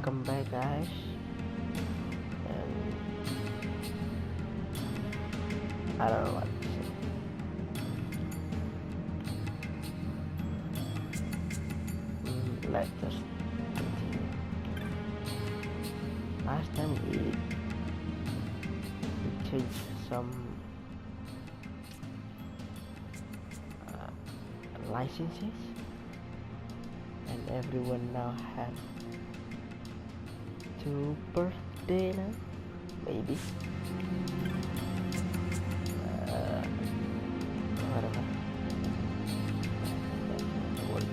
welcome back, guys. And I don't know what to say. Let's just continue. Last time we changed some licenses, and everyone now have 2 birthday now, maybe. Whatever. That's not the word.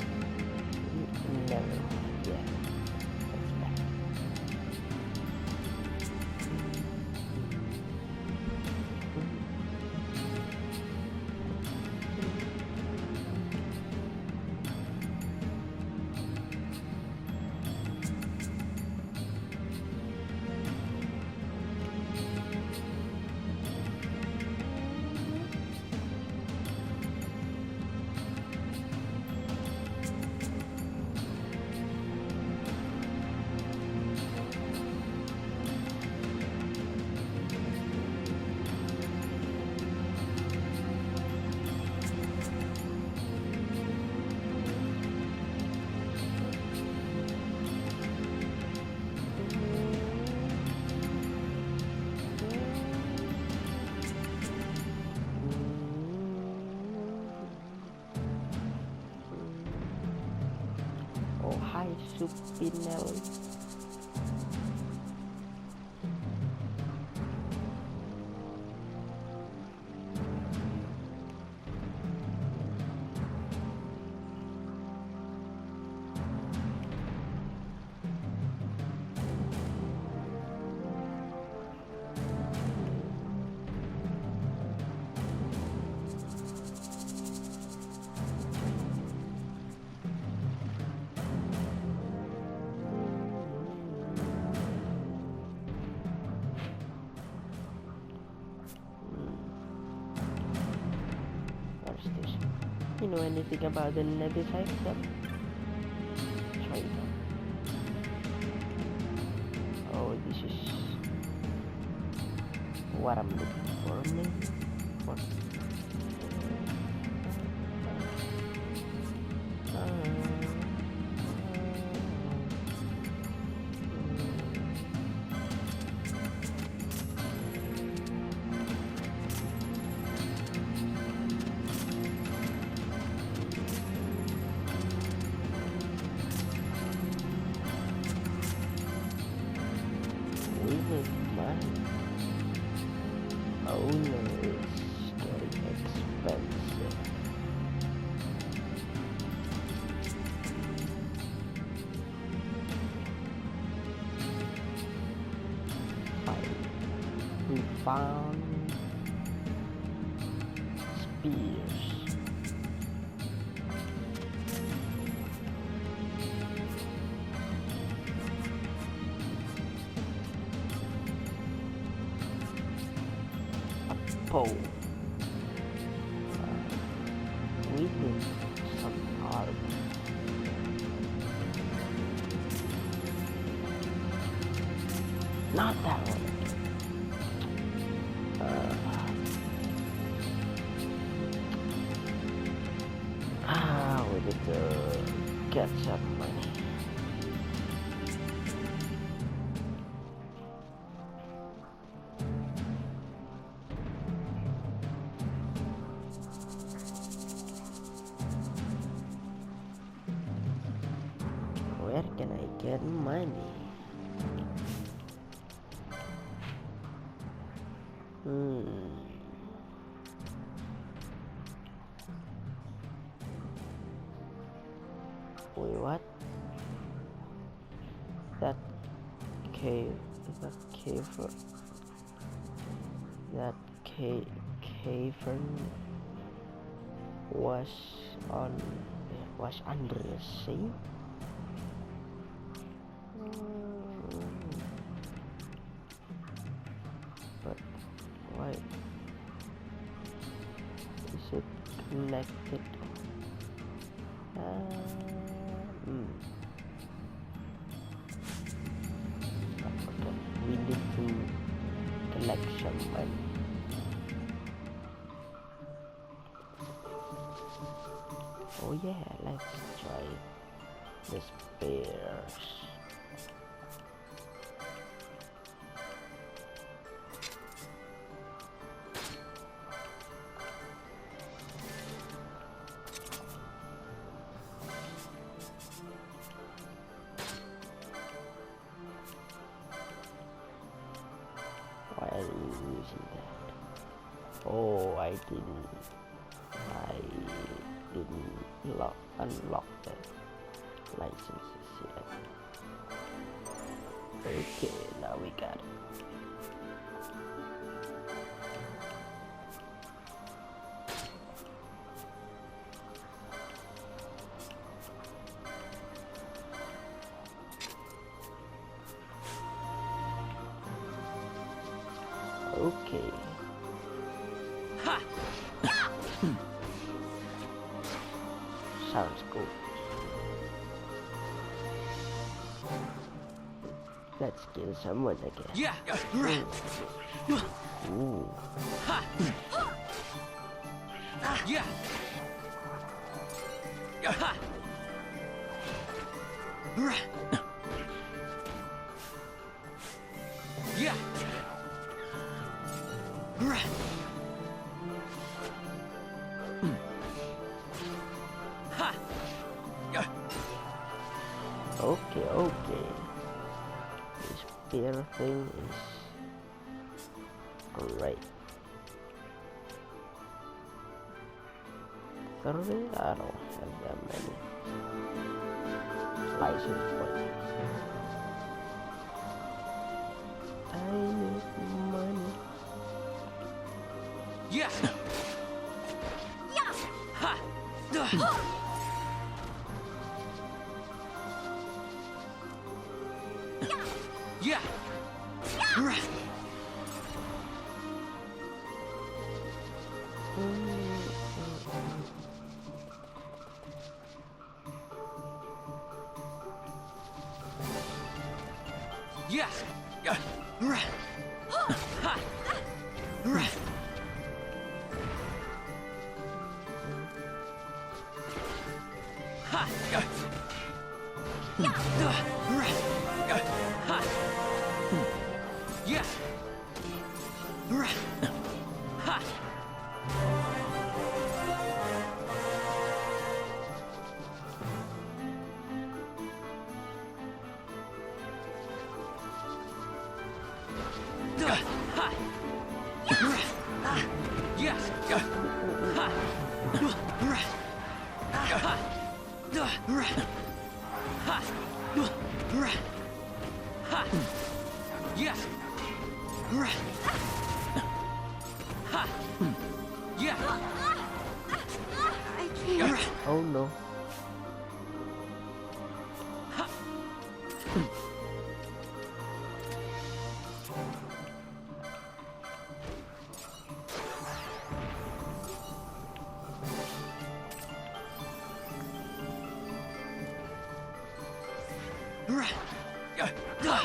Never. Yeah. That's bad. Oh, hi, Supinelli. What's this? You know anything about the Negasite stuff? Try it out. Oh, this is what I'm looking for. Maybe. What? We need money. Oh no, it's getting expensive. Fine. We found spears. Pole. We need some armor. Not that one. We need to get some money. Where can I get money? Wait, what? That cave was under the sea. But why is it connected? like someone. Oh yeah, let's try the spears. Why are you using that? Oh, I didn't unlock the licenses yet. Okay, now we got it. Okay. Sounds good. Let's kill someone again. Yeah. Ooh. Yeah. Yeah. Okay. This spear thing is great. 30? I don't have that many license points. I need money. Yeah. Yeah. Ha. Yeah. Yeah. Ha. Ha. Yeah. Ha. Yeah. Yeah. Yeah. I can't. Oh no. Yeah. Yeah.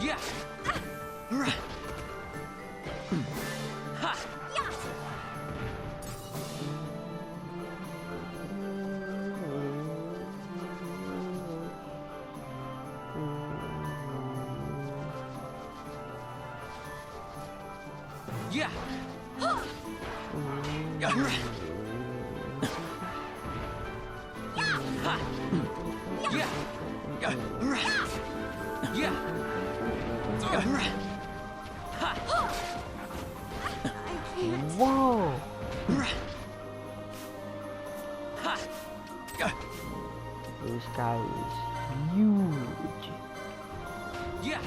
Yeah. Yeah. I can't. Whoa! This guy is huge. Yeah.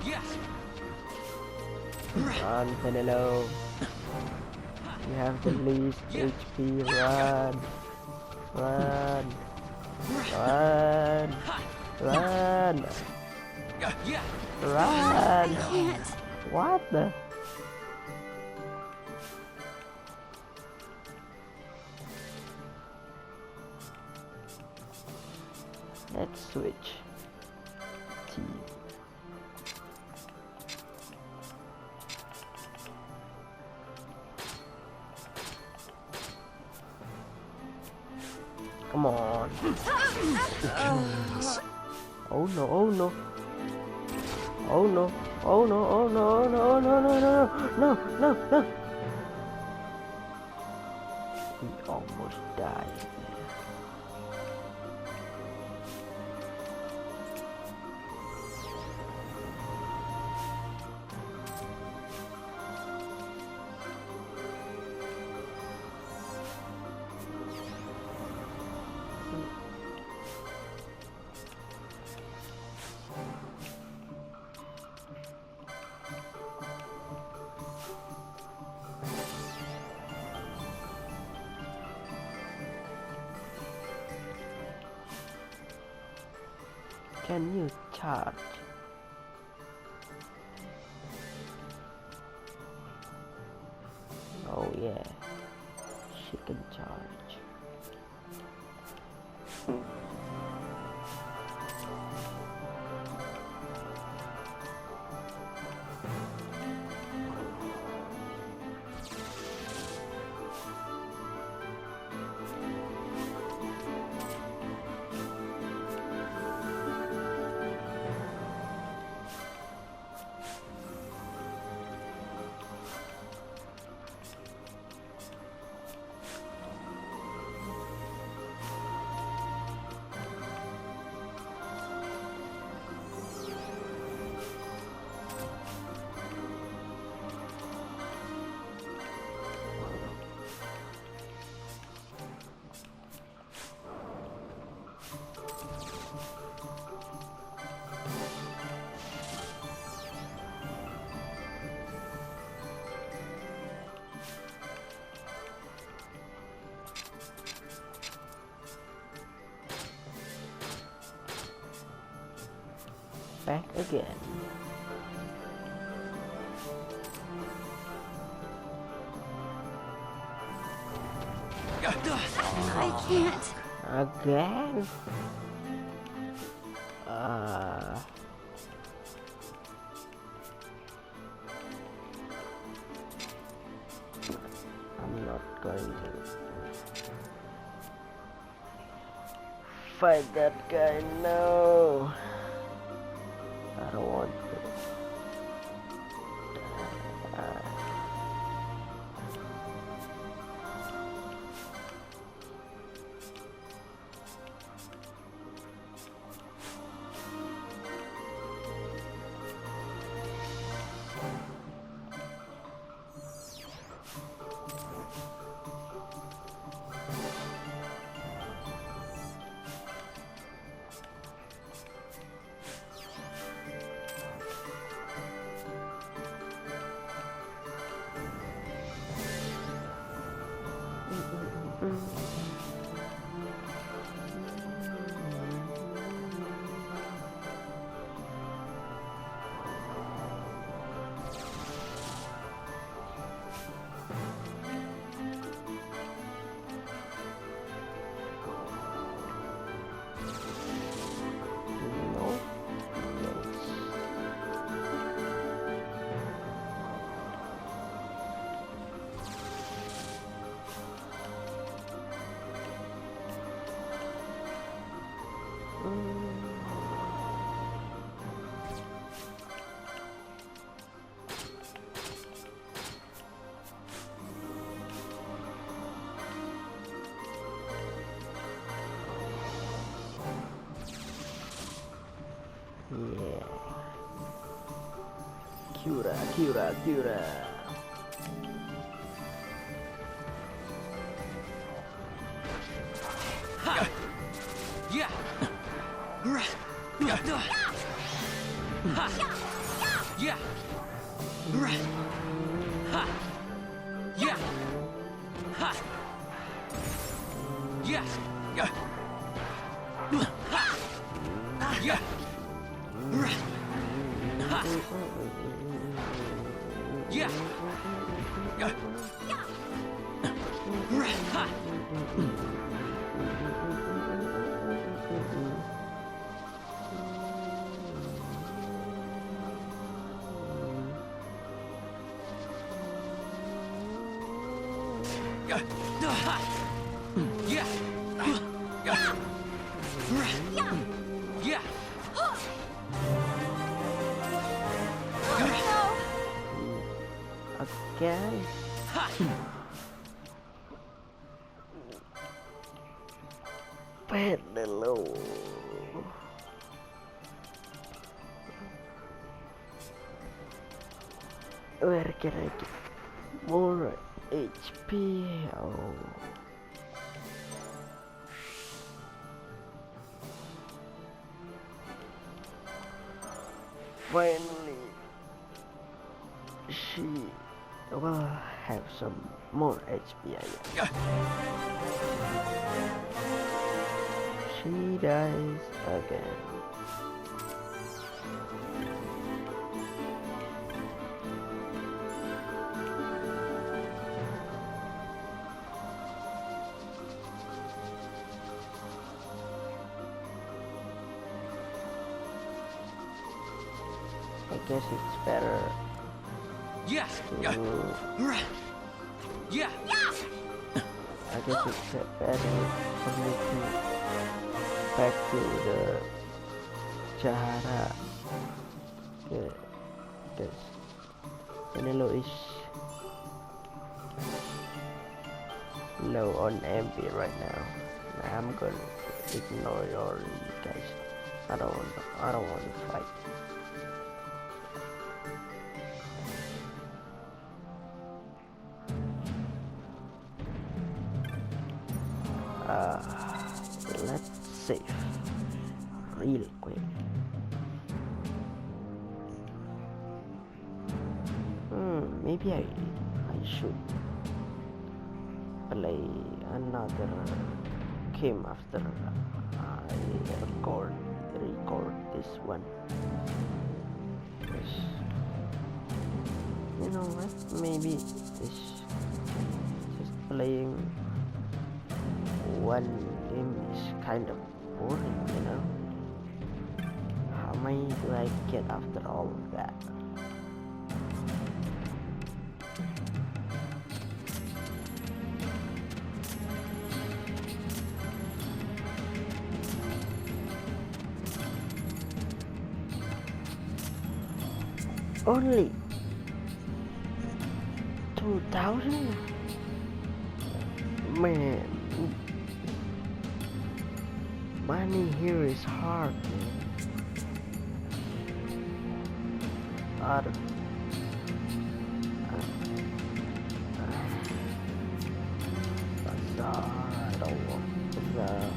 Yeah. Run, Penelope. You have the least HP. Run. Run. Run. Run. Yeah. Run. I can't. What the? Let's switch team. Come on. Oh no, oh no. Oh no, oh no, oh no, oh no, oh no, no, no, no, no, no. We almost died. Can you charge? Oh yeah, she can charge. Back again. I can't. Again? I'm not going to fight that guy, no. I don't want to. Yeah. Cura, cura, cura. Yeah. Ha. Yeah. Ha. Yeah. Ha. Yeah. Yeah. Yeah. Ha. Yeah. Yeah. Ha. again. Ha! Penelope. Where can I get more HP? Oh. Finally, she will have some more HP. Yeah. She dies again. I guess it's better Yes. to, Yeah. Yeah. I guess it's better for me to back to the Chahara. Yeah, because Penelope is low on MP right now. I'm gonna ignore your guys. I don't want to fight. Let's save real quick. Maybe I should play another game after I record this one. Yes. You know what? Maybe this just playing one game is kind of boring, you know? How many do I get after all of that? Only 2,000? Man, money here is hard, man. I don't want that.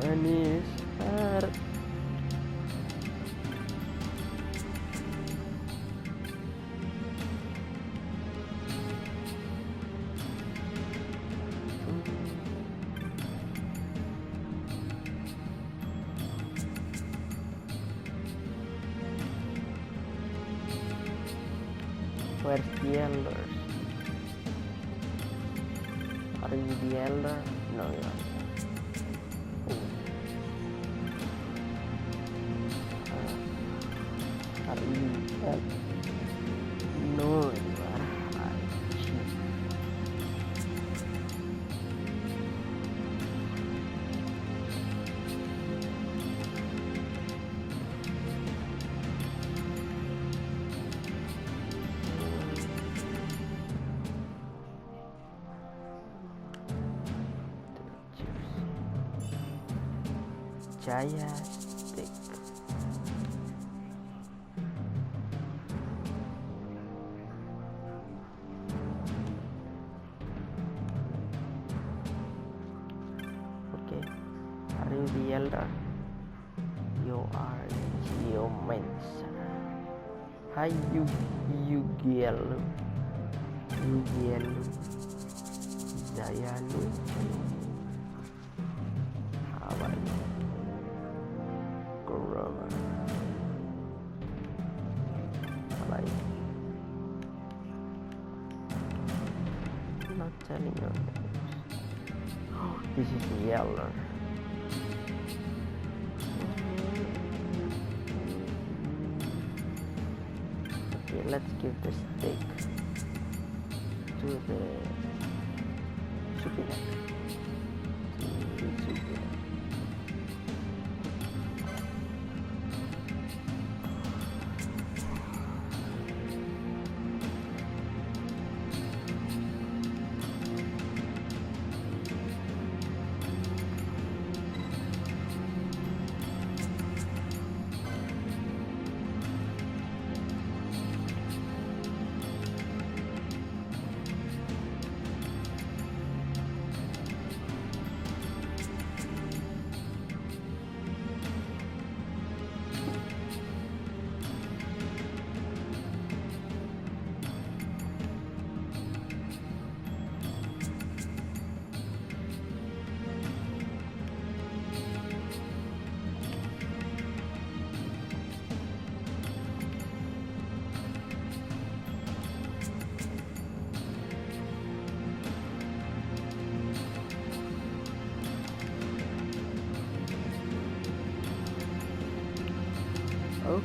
Money is hard. Where's the elders? Are you the elder? No, you're not. Are you the elder? No, you are. Jaya stick. Okay, are you the elder? You are geomancer. Hi, you Gielu. Zayalu. How are you? Corona. Like, I'm not telling you names. Oh, this is the elder. Okay, let's give the stick to the Zodiac. Okay.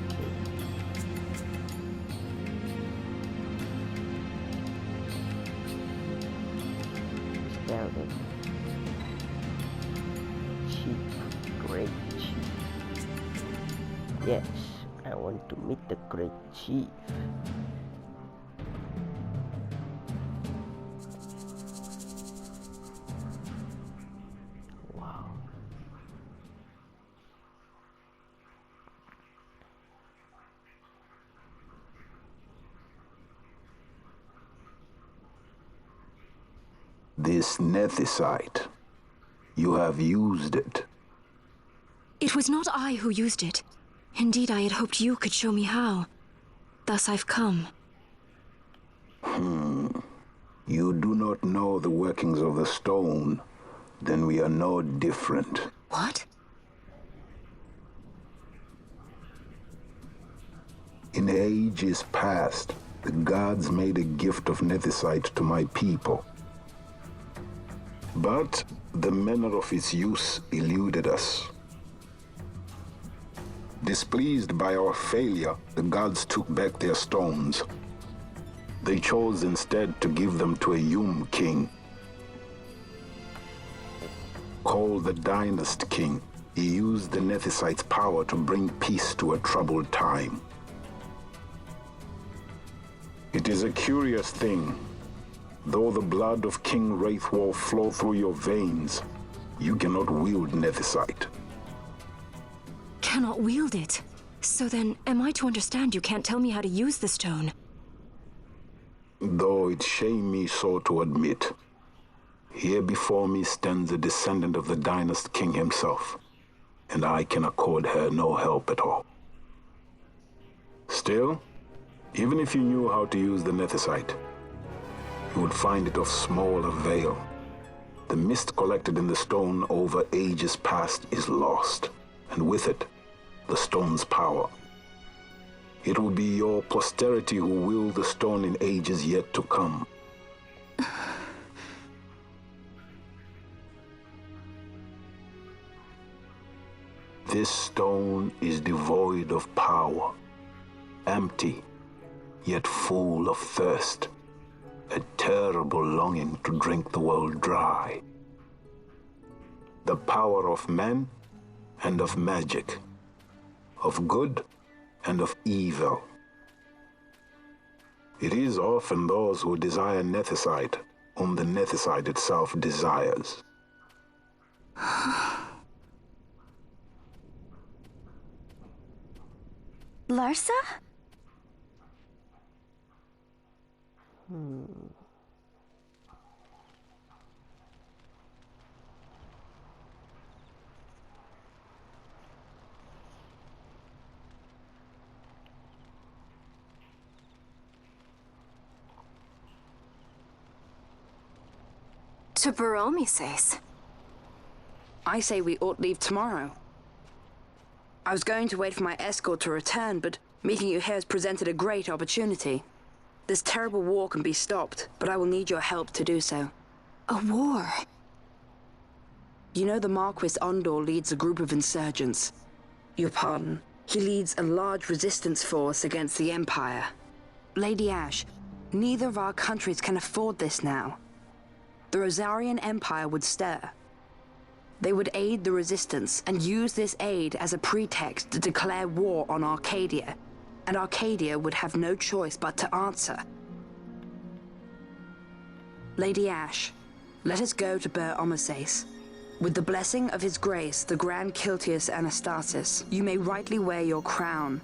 Astounding. Chief. Great Chief. Yes, I want to meet the Great Chief. Wow. This nethicite. You have used it. It was not I who used it. Indeed, I had hoped you could show me how. Thus I've come. You do not know the workings of the stone. Then we are no different. What? In ages past, the gods made a gift of nethicite to my people. But the manner of its use eluded us. Displeased by our failure, the gods took back their stones. They chose instead to give them to a Yum king. Called the Dynast King, he used the nethicite's power to bring peace to a troubled time. It is a curious thing. Though the blood of King Wraithwolf flow through your veins, you cannot wield nethicite. Cannot wield it. So then, am I to understand you can't tell me how to use the stone? Though it shame me so to admit, here before me stands a descendant of the Dynast King himself, and I can accord her no help at all. Still, even if you knew how to use the nethicite, you would find it of small avail. The mist collected in the stone over ages past is lost, and with it, the stone's power. It will be your posterity who wield the stone in ages yet to come. This stone is devoid of power, empty, yet full of thirst. A terrible longing to drink the world dry. The power of men and of magic, of good and of evil. It is often those who desire nethicite whom the nethicite itself desires. Larsa? To Baromi says. I say we ought leave tomorrow. I was going to wait for my escort to return, but meeting you here has presented a great opportunity. This terrible war can be stopped, but I will need your help to do so. A war? You know the Marquis Ondor leads a group of insurgents. Your pardon. He leads a large resistance force against the Empire. Lady Ash, neither of our countries can afford this now. The Rosarian Empire would stir. They would aid the resistance and use this aid as a pretext to declare war on Arcadia, and Arcadia would have no choice but to answer. Lady Ash, let us go to Ber Omases. With the blessing of His Grace, the Grand Kiltius Anastasis, you may rightly wear your crown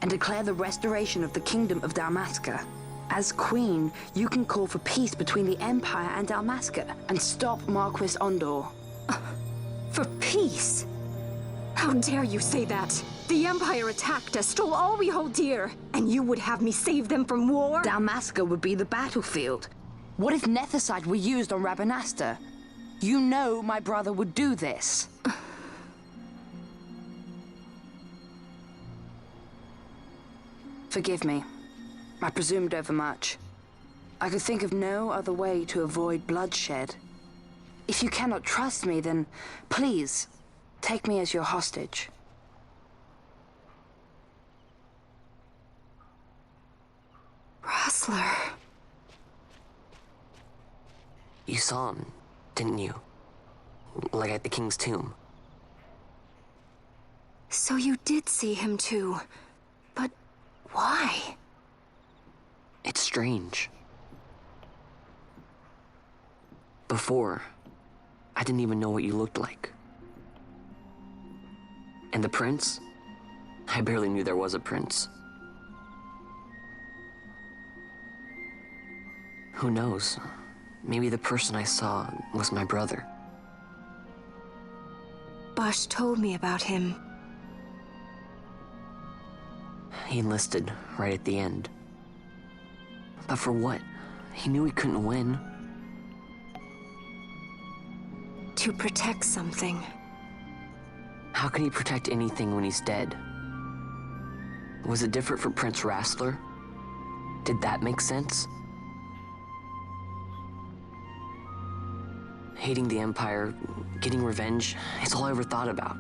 and declare the restoration of the Kingdom of Dalmasca. As Queen, you can call for peace between the Empire and Dalmasca and stop Marquis Ondor. For peace? How dare you say that? The Empire attacked us, stole all we hold dear, and you would have me save them from war? Dalmasca would be the battlefield. What if nethicite were used on Rabanasta? You know my brother would do this. Forgive me. I presumed overmuch. I could think of no other way to avoid bloodshed. If you cannot trust me, then please, take me as your hostage. wrestler. You saw him, didn't you? Like at the king's tomb. So you did see him too. But why? It's strange. Before, I didn't even know what you looked like. And the prince? I barely knew there was a prince. Who knows? Maybe the person I saw was my brother. Bush told me about him. He enlisted right at the end. But for what? He knew he couldn't win. To protect something. How can he protect anything when he's dead? Was it different for Prince Rassler? Did that make sense? Hating the Empire, getting revenge, it's all I ever thought about.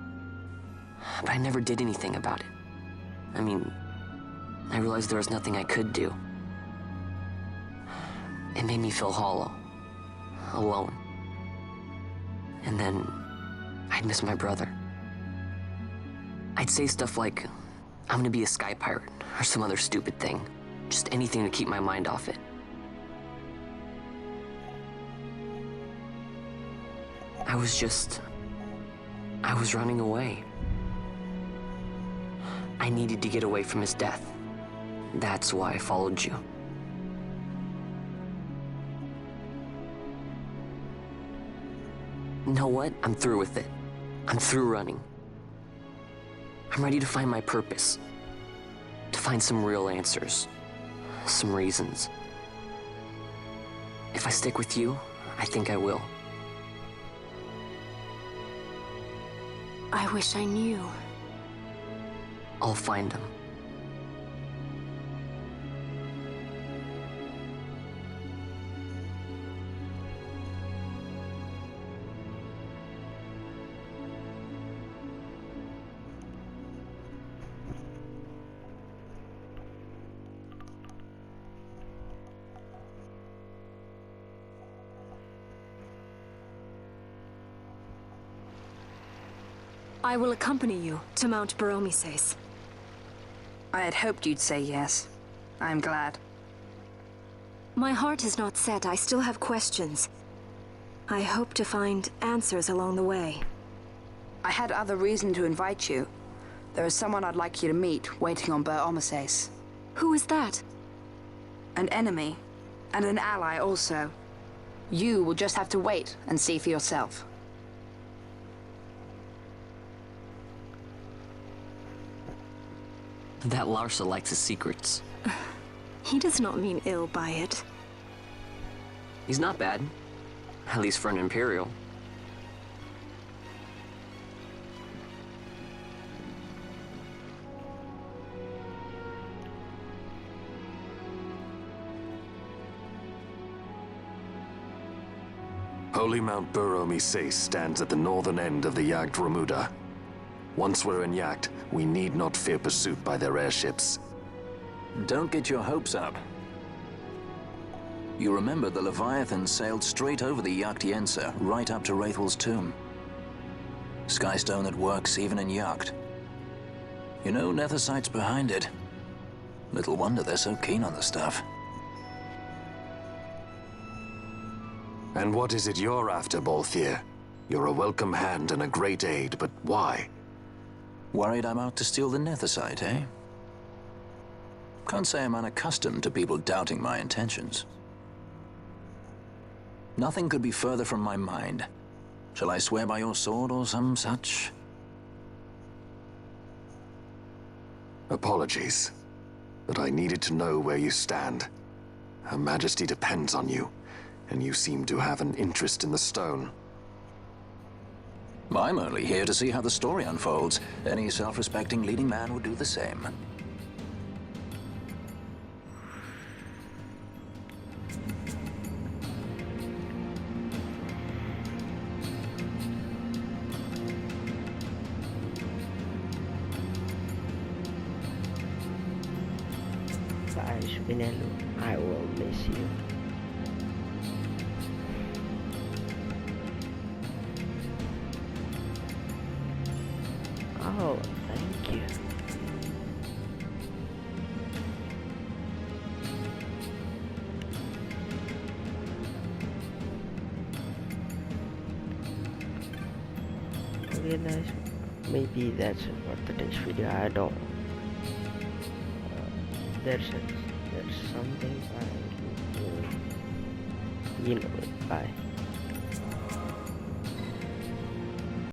But I never did anything about it. I mean, I realized there was nothing I could do. It made me feel hollow, alone. And then I'd miss my brother. I'd say stuff like, I'm gonna be a sky pirate, or some other stupid thing. Just anything to keep my mind off it. I was running away. I needed to get away from his death. That's why I followed you. You know what? I'm through with it. I'm through running. I'm ready to find my purpose. To find some real answers. Some reasons. If I stick with you, I think I will. I wish I knew. I'll find him. I will accompany you to Mount Baromises. I had hoped you'd say yes. I'm glad. My heart is not set. I still have questions. I hope to find answers along the way. I had other reason to invite you. There is someone I'd like you to meet waiting on Baromises. Who is that? An enemy, and an ally also. You will just have to wait and see for yourself. That Larsa likes his secrets. He does not mean ill by it. He's not bad. At least for an Imperial. Holy Mount Baromises stands at the northern end of the Jagd Ramuda. Once we're in Jagd, we need not fear pursuit by their airships. Don't get your hopes up. You remember the Leviathan sailed straight over the Jagd right up to Wraithel's tomb. Skystone that works even in Jagd. You know, Nethersight's behind it. Little wonder they're so keen on the stuff. And what is it you're after, Balthier? You're a welcome hand and a great aid, but why? Worried I'm out to steal the Nethersight, eh? Can't say I'm unaccustomed to people doubting my intentions. Nothing could be further from my mind. Shall I swear by your sword or some such? Apologies, but I needed to know where you stand. Her Majesty depends on you, and you seem to have an interest in the stone. I'm only here to see how the story unfolds. Any self-respecting leading man would do the same. Tại guys, Vinelu. I will miss you. Oh, thank you. Okay guys, maybe that's it for today's video. I don't there's something I you know it. Bye.